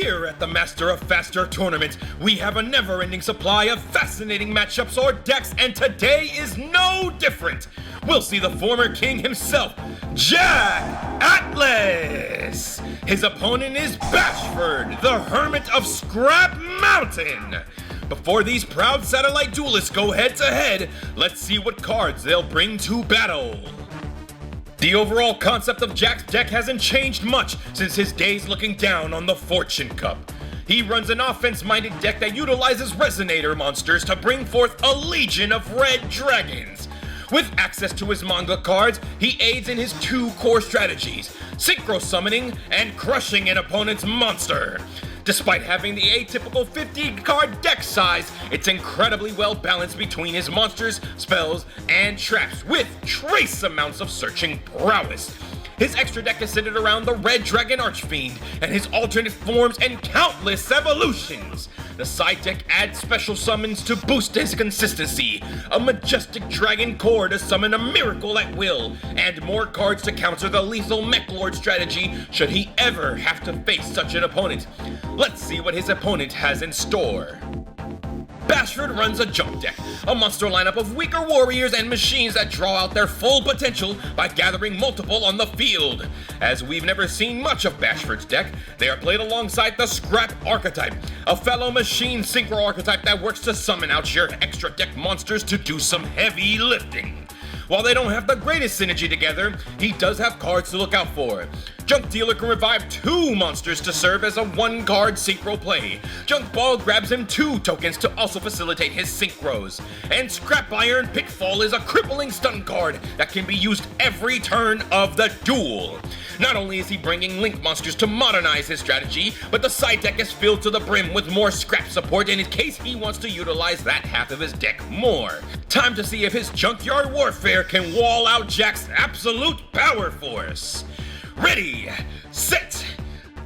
Here at the Master of Faster tournament, we have a never-ending supply of fascinating matchups or decks, and today is no different. We'll see the former king himself, Jack Atlas. His opponent is Bashford, the Hermit of Scrap Mountain. Before these proud satellite duelists go head-to-head, let's see what cards they'll bring to battle. The overall concept of Jack's deck hasn't changed much since his days looking down on the Fortune Cup. He runs an offense-minded deck that utilizes Resonator monsters to bring forth a legion of red dragons. With access to his manga cards, he aids in his two core strategies, synchro summoning and crushing an opponent's monster. Despite having the atypical 50-card deck size, it's incredibly well balanced between his monsters, spells, and traps, with trace amounts of searching prowess. His extra deck is centered around the Red Dragon Archfiend and his alternate forms and countless evolutions. The side deck adds special summons to boost his consistency, a majestic dragon core to summon a miracle at will, and more cards to counter the lethal Mech Lord strategy should he ever have to face such an opponent. Let's see what his opponent has in store. Bashford runs a junk deck, a monster lineup of weaker warriors and machines that draw out their full potential by gathering multiple on the field. As we've never seen much of Bashford's deck, they are played alongside the Scrap archetype, a fellow machine synchro archetype that works to summon out your extra deck monsters to do some heavy lifting. While they don't have the greatest synergy together, he does have cards to look out for. Junk Dealer can revive 2 monsters to serve as a 1-card synchro play. Junk Ball grabs him 2 tokens to also facilitate his synchros. And Scrap Iron Pitfall is a crippling stun card that can be used every turn of the duel. Not only is he bringing Link monsters to modernize his strategy, but the side deck is filled to the brim with more Scrap support in case he wants to utilize that half of his deck more. Time to see if his Junkyard Warfare can wall out Jack's absolute power force. Ready, set,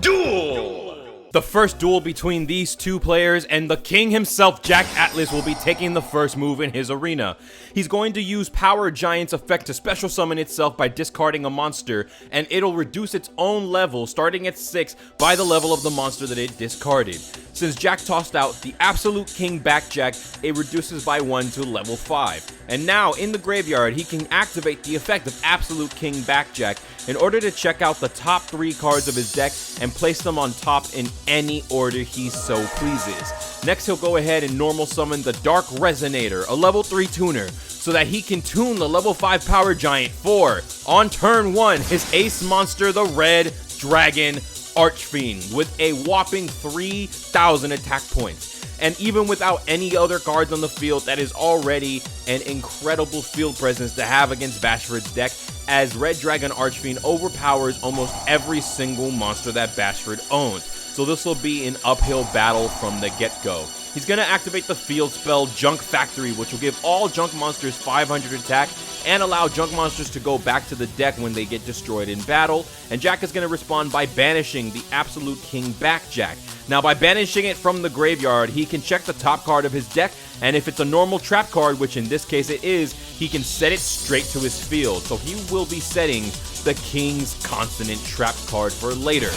duel! The first duel between these two players, and the king himself, Jack Atlas, will be taking the first move in his arena. He's going to use Power Giant's effect to special summon itself by discarding a monster, and it'll reduce its own level, starting at 6, by the level of the monster that it discarded. Since Jack tossed out the Absolute King Backjack, it reduces by 1 to level 5. And now, in the graveyard, he can activate the effect of Absolute King Backjack in order to check out the top 3 cards of his deck and place them on top in any order he so pleases. Next, he'll go ahead and normal summon the Dark Resonator, a level 3 tuner, so that he can tune the level 5 Power Giant for, on turn 1, his ace monster, the Red Dragon Archfiend, with a whopping 3,000 attack points. And even without any other cards on the field, that is already an incredible field presence to have against Bashford's deck, as Red Dragon Archfiend overpowers almost every single monster that Bashford owns. So this will be an uphill battle from the get-go. He's going to activate the field spell Junk Factory, which will give all junk monsters 500 attack and allow junk monsters to go back to the deck when they get destroyed in battle. And Jack is going to respond by banishing the Absolute King Backjack. Now, by banishing it from the graveyard, he can check the top card of his deck, and if it's a normal trap card, which in this case it is, he can set it straight to his field. So he will be setting the King's Consonant trap card for later.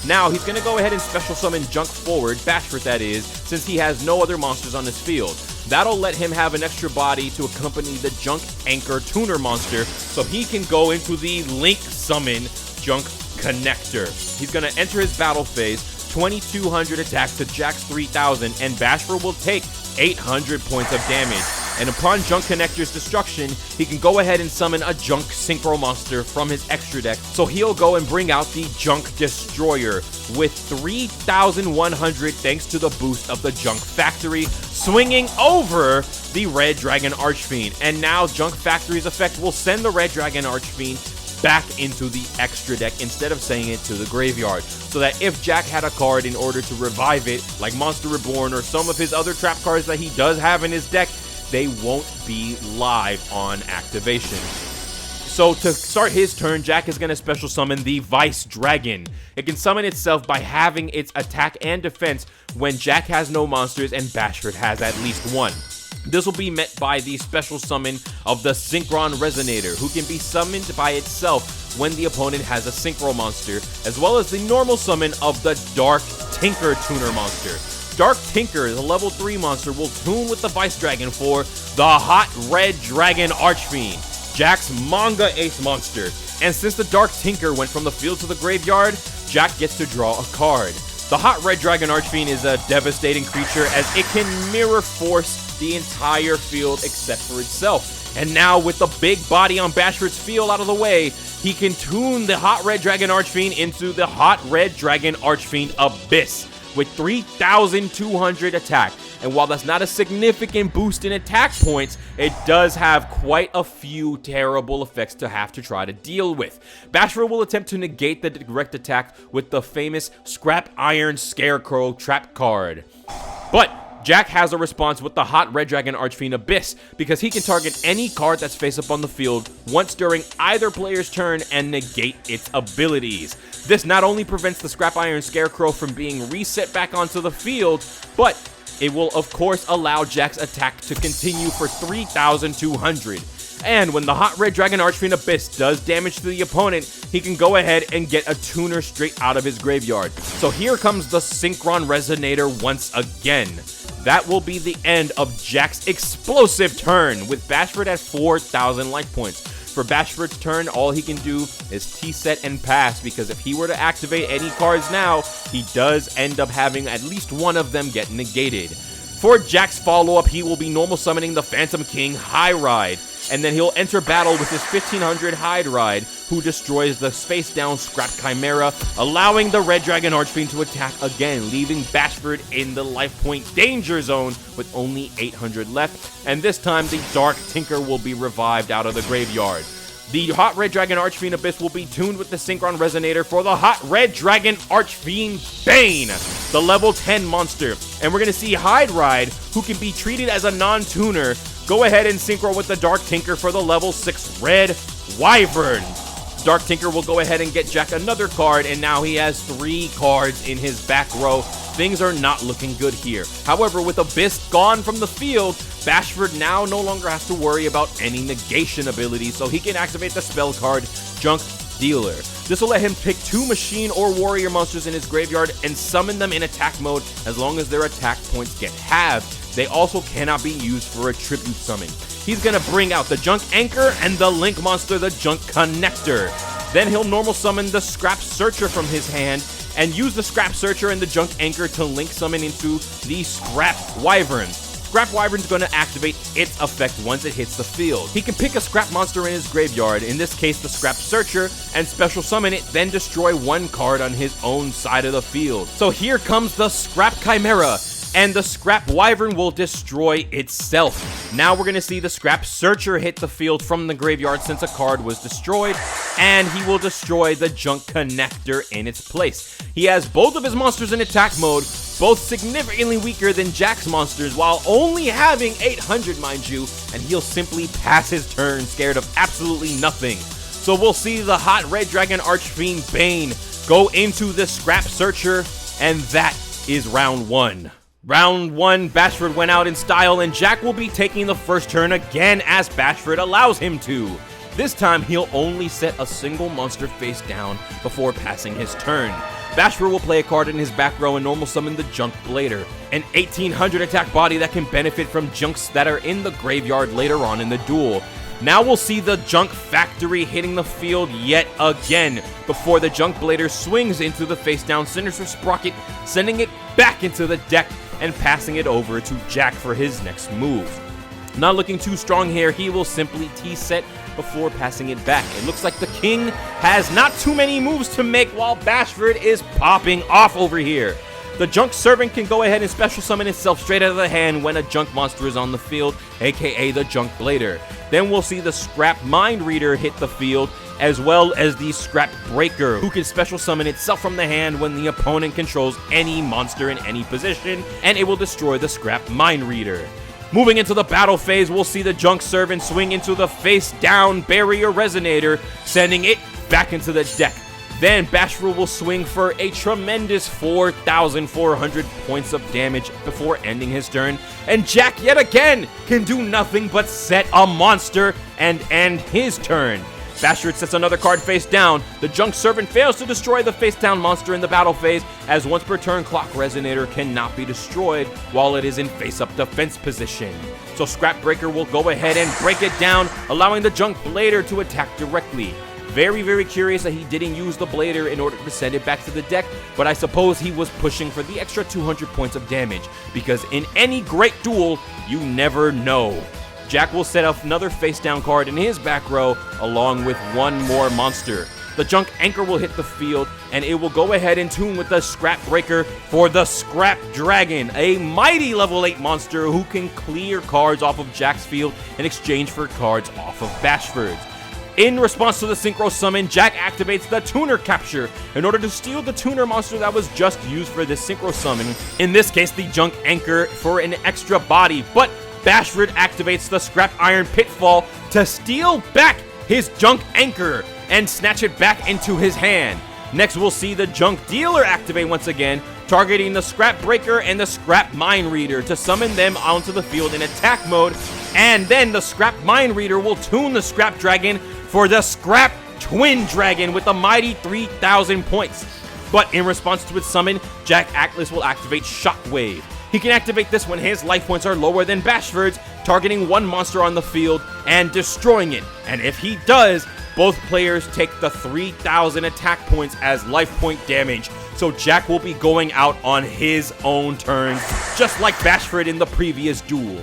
Now, he's going to go ahead and special summon Junk Forward, Bashford that is, since he has no other monsters on his field. That'll let him have an extra body to accompany the Junk Anchor Tuner monster, so he can go into the Link Summon Junk Connector. He's going to enter his battle phase, 2,200 attack to Jack's 3,000, and Bashford will take 800 points of damage. And upon Junk Connector's destruction, he can go ahead and summon a Junk Synchro monster from his extra deck, so he'll go and bring out the Junk Destroyer with 3,100 thanks to the boost of the Junk Factory, swinging over the Red Dragon Archfiend. And now Junk Factory's effect will send the Red Dragon Archfiend back into the extra deck instead of sending it to the graveyard, so that if Jack had a card in order to revive it, like Monster Reborn or some of his other trap cards that he does have in his deck, they won't be live on activation. So to start his turn, Jack is going to special summon the Vice Dragon. It can summon itself by having its attack and defense when Jack has no monsters and Bashford has at least one. This will be met by the special summon of the Synchron Resonator, who can be summoned by itself when the opponent has a Synchro monster, as well as the normal summon of the Dark Tinker Tuner monster. Dark Tinker is a level 3 monster, will tune with the Vice Dragon for the Hot Red Dragon Archfiend, Jack's manga ace monster. And since the Dark Tinker went from the field to the graveyard, Jack gets to draw a card. The Hot Red Dragon Archfiend is a devastating creature as it can mirror force the entire field except for itself. And now with the big body on Bashford's field out of the way, he can tune the Hot Red Dragon Archfiend into the Hot Red Dragon Archfiend Abyss with 3,200 attack. And while that's not a significant boost in attack points, it does have quite a few terrible effects to have to try to deal with. Bashford will attempt to negate the direct attack with the famous Scrap Iron Scarecrow trap card. But Jack has a response with the Hot Red Dragon Archfiend Abyss, because he can target any card that's face up on the field once during either player's turn and negate its abilities. This not only prevents the Scrap Iron Scarecrow from being reset back onto the field, but it will of course allow Jack's attack to continue for 3,200. And when the Hot Red Dragon Archfiend Abyss does damage to the opponent, he can go ahead and get a tuner straight out of his graveyard. So here comes the Synchron Resonator once again. That will be the end of Jack's explosive turn, with Bashford at 4,000 life points. For Bashford's turn, all he can do is T-set and pass, because if he were to activate any cards now, he does end up having at least one of them get negated. For Jack's follow-up, he will be normal summoning the Phantom King High Ride, and then he'll enter battle with his 1,500 Hide Ride, who destroys the face-down Scrap Chimera, allowing the Red Dragon Archfiend to attack again, leaving Bashford in the life point danger zone with only 800 left, and this time the Dark Tinker will be revived out of the graveyard. The Hot Red Dragon Archfiend Abyss will be tuned with the Synchron Resonator for the Hot Red Dragon Archfiend Bane, the level 10 monster. And we're going to see Hide Ride, who can be treated as a non-tuner, go ahead and synchro with the Dark Tinker for the level 6 Red Wyvern. Dark Tinker will go ahead and get Jack another card, and now he has 3 cards in his back row. Things are not looking good here. However, with Abyss gone from the field, Bashford now no longer has to worry about any negation abilities, so he can activate the spell card Junk Dealer. This will let him pick 2 machine or warrior monsters in his graveyard and summon them in attack mode as long as their attack points get halved. They also cannot be used for a tribute summon. He's going to bring out the Junk Anchor and the Link monster, the Junk Connector. Then he'll normal summon the Scrap Searcher from his hand and use the Scrap Searcher and the Junk Anchor to link summon into the Scrap Wyvern. Scrap Wyvern's going to activate its effect once it hits the field. He can pick a Scrap monster in his graveyard, in this case the Scrap Searcher, and special summon it, then destroy 1 card on his own side of the field. So here comes the Scrap Chimera, and the Scrap Wyvern will destroy itself. Now we're going to see the Scrap Searcher hit the field from the graveyard since a card was destroyed, and he will destroy the Junk Connector in its place. He has both of his monsters in attack mode, both significantly weaker than Jack's monsters, while only having 800, mind you, and he'll simply pass his turn scared of absolutely nothing. So we'll see the Hot Red Dragon Archfiend Bane go into the Scrap Searcher, and that is round 1. Round 1, Bashford went out in style, and Jack will be taking the first turn again as Bashford allows him to. This time, he'll only set a single monster face down before passing his turn. Bashford will play a card in his back row and normal summon the Junk Blader, an 1,800 attack body that can benefit from junks that are in the graveyard later on in the duel. Now we'll see the Junk Factory hitting the field yet again before the Junk Blader swings into the face-down Sinister Sprocket, sending it back into the deck and passing it over to Jack for his next move. Not looking too strong here, he will simply T-set before passing it back. It looks like the King has not too many moves to make while Bashford is popping off over here. The Junk Servant can go ahead and special summon itself straight out of the hand when a Junk monster is on the field, aka the Junk Blader. Then we'll see the Scrap Mind Reader hit the field, as well as the Scrap Breaker, who can special summon itself from the hand when the opponent controls any monster in any position, and it will destroy the Scrap Mind Reader. Moving into the battle phase, we'll see the Junk Servant swing into the face-down Barrier Resonator, sending it back into the deck. Then Bashford will swing for a tremendous 4,400 points of damage before ending his turn. And Jack, yet again, can do nothing but set a monster and end his turn. Bashford sets another card face down. The Junk Servant fails to destroy the face down monster in the battle phase, as once per turn Clock Resonator cannot be destroyed while it is in face up defense position. So Scrap Breaker will go ahead and break it down, allowing the Junk Blader to attack directly. Very, very curious that he didn't use the Blader in order to send it back to the deck, but I suppose he was pushing for the extra 200 points of damage, because in any great duel, you never know. Jack will set up another face-down card in his back row, along with one more monster. The Junk Anchor will hit the field, and it will go ahead and tune with the Scrap Breaker for the Scrap Dragon, a mighty level 8 monster who can clear cards off of Jack's field in exchange for cards off of Bashford's. In response to the Synchro Summon, Jack activates the Tuner Capture in order to steal the Tuner monster that was just used for this Synchro Summon. In this case, the Junk Anchor for an extra body, but Bashford activates the Scrap Iron Pitfall to steal back his Junk Anchor and snatch it back into his hand. Next, we'll see the Junk Dealer activate once again, targeting the Scrap Breaker and the Scrap Mind Reader to summon them onto the field in attack mode, and then the Scrap Mind Reader will tune the Scrap Dragon for the Scrap Twin Dragon with a mighty 3,000 points. But in response to its summon, Jack Atlas will activate Shockwave. He can activate this when his life points are lower than Bashford's, targeting one monster on the field and destroying it. And if he does, both players take the 3,000 attack points as life point damage. So Jack will be going out on his own turn, just like Bashford in the previous duel.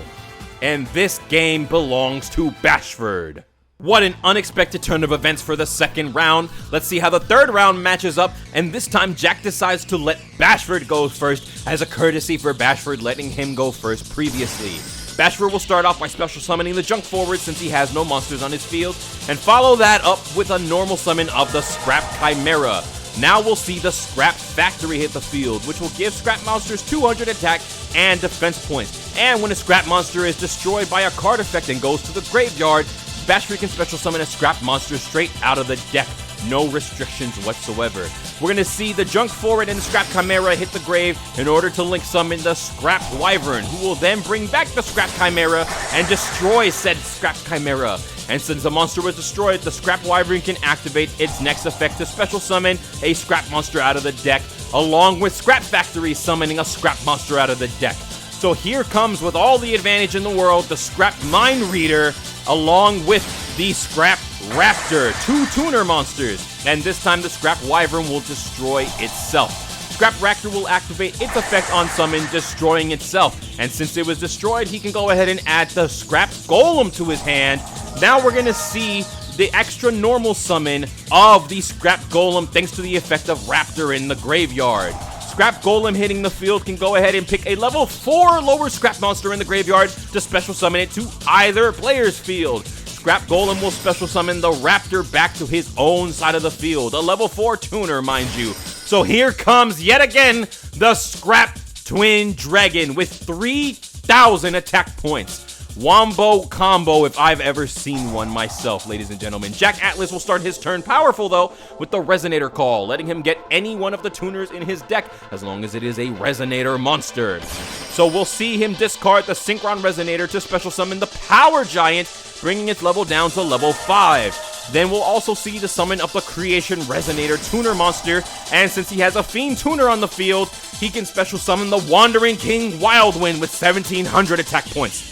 And this game belongs to Bashford. What an unexpected turn of events for the second round. Let's see how the third round matches up, and this time Jack decides to let Bashford go first as a courtesy for Bashford letting him go first previously. Bashford will start off by special summoning the Junk forward since he has no monsters on his field, and follow that up with a normal summon of the Scrap Chimera. Now we'll see the Scrap Factory hit the field, which will give Scrap monsters 200 attack and defense points. And when a Scrap monster is destroyed by a card effect and goes to the graveyard, Bashford can special summon a Scrap monster straight out of the deck. No restrictions whatsoever. We're going to see the Junk forward and the Scrap Chimera hit the grave in order to link summon the Scrap Wyvern, who will then bring back the Scrap Chimera and destroy said Scrap Chimera. And since the monster was destroyed, the Scrap Wyvern can activate its next effect to special summon a Scrap monster out of the deck, along with Scrap Factory summoning a Scrap monster out of the deck. So here comes, with all the advantage in the world, the Scrap Mind Reader, along with the Scrap Raptor, two tuner monsters. And this time the Scrap Wyvern will destroy itself. Scrap Raptor will activate its effect on summon, destroying itself. And since it was destroyed, he can go ahead and add the Scrap Golem to his hand. Now we're going to see the extra normal summon of the Scrap Golem thanks to the effect of Raptor in the graveyard. Scrap Golem hitting the field can go ahead and pick a level 4 lower Scrap monster in the graveyard to special summon it to either player's field. Scrap Golem will special summon the Raptor back to his own side of the field, a level 4 tuner, mind you. So here comes yet again the Scrap Twin Dragon with 3,000 attack points. Wombo combo if I've ever seen one myself, ladies and gentlemen. Jack Atlas will start his turn powerful, though, with the Resonator Call, letting him get any one of the tuners in his deck, as long as it is a Resonator monster. So we'll see him discard the Synchron Resonator to special summon the Power Giant, bringing its level down to level 5. Then we'll also see the summon of the Creation Resonator tuner monster, and since he has a Fiend tuner on the field, he can special summon the Wandering King Wildwind with 1,700 attack points.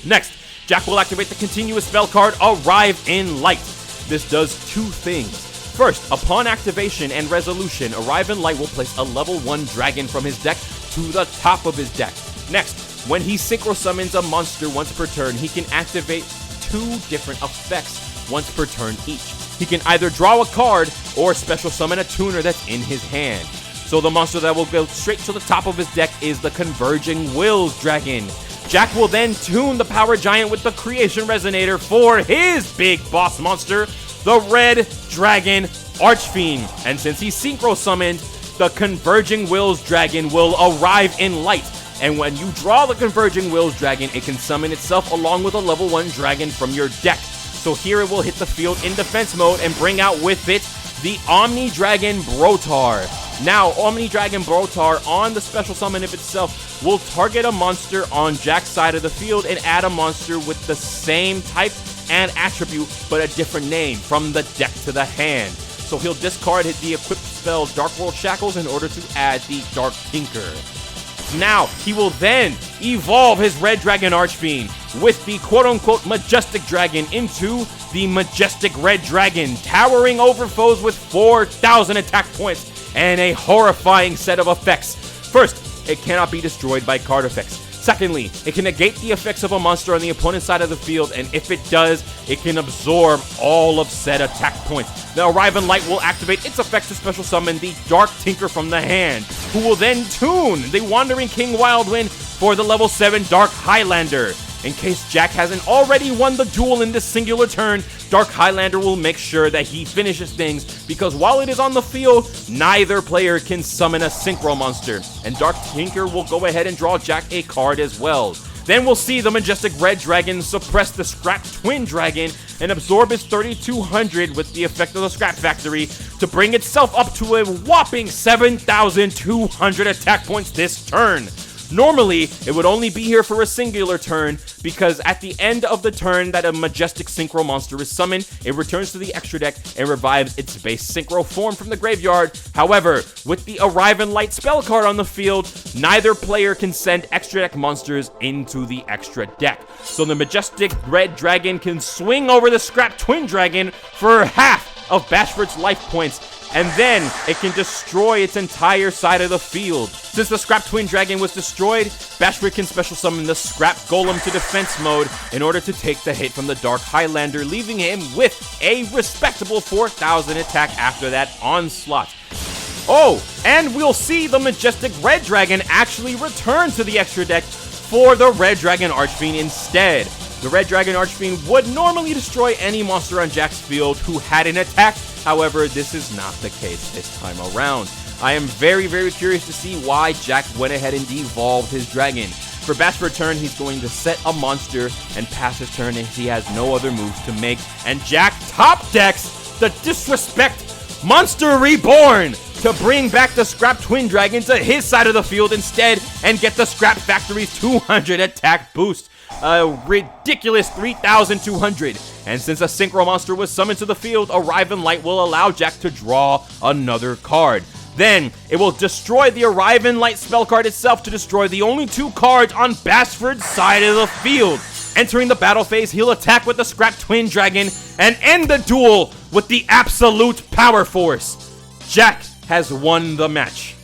Next, Jack will activate the continuous spell card Arrive in Light. This does two things. First, upon activation and resolution, Arrive in Light will place a level 1 dragon from his deck to the top of his deck. Next, when he synchro summons a monster once per turn, he can activate 2 different effects once per turn each. He can either draw a card or special summon a tuner that's in his hand. So the monster that will go straight to the top of his deck is the Converging Wills Dragon. Jack will then tune the Power Giant with the Creation Resonator for his big boss monster, the Red Dragon Archfiend. And since he's synchro summoned, the Converging Wills Dragon will arrive in light. And when you draw the Converging Wills Dragon, it can summon itself along with a level 1 dragon from your deck. So here it will hit the field in defense mode and bring out with it the Omni Dragon Brotar. Now, Omni Dragon Brotar on the special summon of itself will target a monster on Jack's side of the field and add a monster with the same type and attribute, but a different name from the deck to the hand. So he'll discard the equipped spell Dark World Shackles in order to add the Dark Tinker. Now, he will then evolve his Red Dragon Archfiend with the quote-unquote Majestic Dragon into the Majestic Red Dragon, towering over foes with 4,000 attack points and a horrifying set of effects. First, it cannot be destroyed by card effects. Secondly, it can negate the effects of a monster on the opponent's side of the field, and if it does, it can absorb all of said attack points. The Arrival Light will activate its effect to special summon the Dark Tinker from the hand, who will then tune the Wandering King Wildwind for the level 7 Dark Highlander. In case Jack hasn't already won the duel in this singular turn, Dark Highlander will make sure that he finishes things, because while it is on the field, neither player can summon a Synchro monster, and Dark Tinker will go ahead and draw Jack a card as well. Then we'll see the Majestic Red Dragon suppress the Scrap Twin Dragon and absorb its 3,200 with the effect of the Scrap Factory to bring itself up to a whopping 7,200 attack points this turn. Normally, it would only be here for a singular turn, because at the end of the turn that a Majestic Synchro monster is summoned, it returns to the extra deck and revives its base Synchro form from the graveyard. However, with the Arrive and Light spell card on the field, neither player can send extra deck monsters into the extra deck. So the Majestic Red Dragon can swing over the Scrap Twin Dragon for half of Bashford's life points, and then it can destroy its entire side of the field. Since the Scrap Twin Dragon was destroyed, Bashford can special summon the Scrap Golem to defense mode in order to take the hit from the Dark Highlander, leaving him with a respectable 4,000 attack after that onslaught. Oh, and we'll see the Majestic Red Dragon actually return to the extra deck for the Red Dragon Archfiend instead. The Red Dragon Archfiend would normally destroy any monster on Jack's field who had an attack. However, this is not the case this time around. I am very, very curious to see why Jack went ahead and devolved his dragon. For Bashford turn, he's going to set a monster and pass his turn if he has no other moves to make. And Jack top decks the Disrespect Monster Reborn to bring back the Scrap Twin Dragon to his side of the field instead and get the Scrap Factory's 200 attack boost. A ridiculous 3,200. And since a Synchro monster was summoned to the field, Arrive and Light will allow Jack to draw another card. Then, it will destroy the Arrive and Light spell card itself to destroy the only 2 cards on Bashford's side of the field. Entering the battle phase, he'll attack with the Scrap Twin Dragon and end the duel with the Absolute Power Force. Jack has won the match.